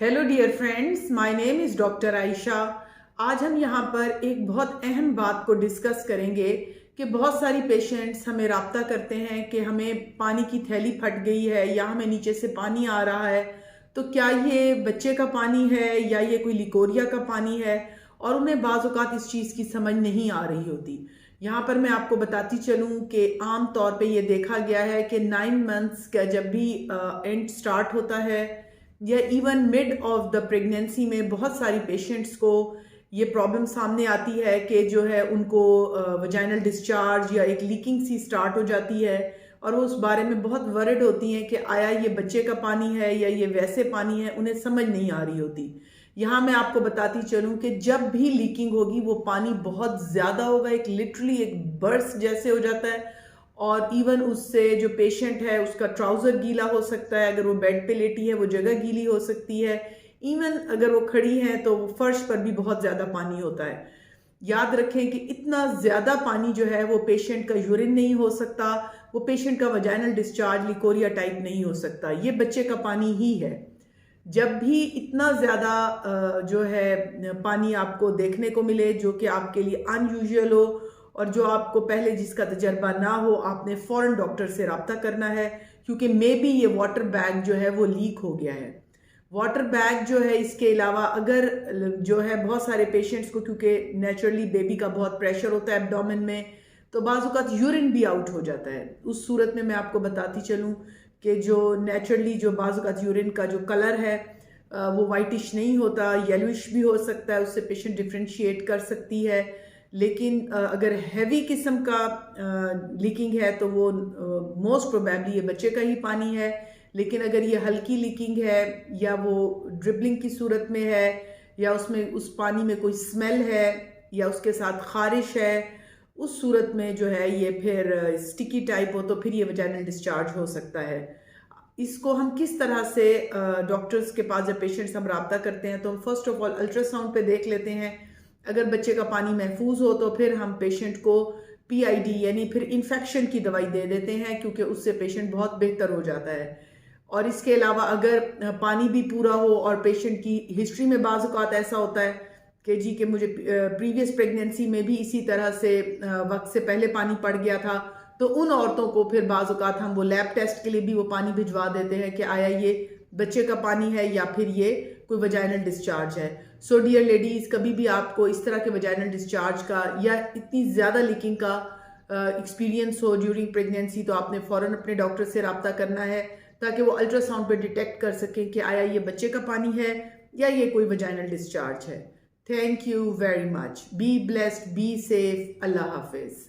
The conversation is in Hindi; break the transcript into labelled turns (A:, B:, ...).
A: Hello dear friends, my name is doctor Ayesha. आज हम यहाँ पर एक बहुत अहम बात को डिस्कस करेंगे कि बहुत सारी पेशेंट्स हमें राब्ता करते हैं कि हमें पानी की थैली फट गई है या हमें नीचे से पानी आ रहा है। तो क्या ये बच्चे का पानी है या ये कोई लिकोरिया का पानी है, और उन्हें बाज़ औक़ात इस चीज़ की समझ नहीं आ रही होती। यहाँ पर मैं आपको बताती चलूँ कि आम तौर पे ये देखा गया है कि 9 मंथ्स का जब भी एंड स्टार्ट होता है या even mid of the pregnancy में बहुत सारी पेशेंट्स को ये प्रॉब्लम सामने आती है कि जो है उनको वजाइनल डिस्चार्ज या एक लीकिंग सी स्टार्ट हो जाती है, और वो उस बारे में बहुत वरिड होती हैं कि आया ये बच्चे का पानी है या ये वैसे पानी है, उन्हें समझ नहीं आ रही होती। यहाँ मैं आपको बताती चलूँ कि जब भी लीकिंग होगी वो पानी बहुत ज़्यादा होगा, एक लिटरली एक बर्स्ट जैसे हो जाता है, और इवन उससे जो पेशेंट है उसका ट्राउज़र गीला हो सकता है, अगर वो बेड पे लेटी है वो जगह गीली हो सकती है, इवन अगर वो खड़ी हैं तो फर्श पर भी बहुत ज़्यादा पानी होता है। याद रखें कि इतना ज़्यादा पानी जो है वो पेशेंट का यूरिन नहीं हो सकता, वो पेशेंट का वजाइनल डिस्चार्ज लिकोरिया टाइप नहीं हो सकता, ये बच्चे का पानी ही है। जब भी इतना ज़्यादा जो है पानी आपको देखने को मिले जो कि आपके लिए अनयूजुअल हो और जो आपको पहले जिसका तजर्बा ना हो, आपने फ़ौरन डॉक्टर से रब्ता करना है, क्योंकि मे बी ये वाटर बैग जो है वो लीक हो गया है। वाटर बैग जो है, इसके अलावा अगर जो है बहुत सारे पेशेंट्स को, क्योंकि नेचुरली बेबी का बहुत प्रेशर होता है एब्डोमेन में, तो बाज़ औक़ात यूरिन भी आउट हो जाता है। उस सूरत में मैं आपको बताती चलूँ कि जो नेचुरली जो बाज़ औक़ात यूरिन का जो कलर है वो वाइटिश नहीं होता, येलोइश भी हो सकता है, उससे पेशेंट डिफ्रेंशिएट कर सकती है। लेकिन अगर हैवी किस्म का लीकिंग है तो वो मोस्ट प्रोबेबली ये बच्चे का ही पानी है। लेकिन अगर ये हल्की लीकिंग है या वो ड्रिबलिंग की सूरत में है या उसमें उस पानी में कोई स्मेल है या उसके साथ खारिश है, उस सूरत में जो है ये फिर स्टिकी टाइप हो तो फिर ये वजाइनल डिस्चार्ज हो सकता है। इसको हम किस तरह से डॉक्टर्स के पास जब पेशेंट्स हम रब्ता करते हैं तो हम फर्स्ट ऑफ ऑल अल्ट्रासाउंड पे देख लेते हैं। अगर बच्चे का पानी महफूज हो तो फिर हम पेशेंट को पीआईडी यानी फिर इन्फेक्शन की दवाई दे देते हैं, क्योंकि उससे पेशेंट बहुत बेहतर हो जाता है। और इसके अलावा अगर पानी भी पूरा हो और पेशेंट की हिस्ट्री में बाज़ औक़ात ऐसा होता है कि जी कि मुझे प्रीवियस प्रेगनेंसी में भी इसी तरह से वक्त से पहले पानी पड़ गया था, तो उन औरतों को फिर बाज़ औक़ात हम वो लैब टेस्ट के लिए भी वो पानी भिजवा देते हैं कि आया ये बच्चे का पानी है या फिर ये कोई वजाइनल डिस्चार्ज है। सो डियर लेडीज़, कभी भी आपको इस तरह के वजाइनल डिस्चार्ज का या इतनी ज़्यादा लीकिंग का एक्सपीरियंस हो ड्यूरिंग प्रेगनेंसी, तो आपने फ़ौरन अपने डॉक्टर से रब्ता करना है ताकि वो अल्ट्रासाउंड पे डिटेक्ट कर सकें कि आया ये बच्चे का पानी है या ये कोई वजाइनल डिस्चार्ज है। Thank you very much. Be blessed, be safe. Allah हाफिज़।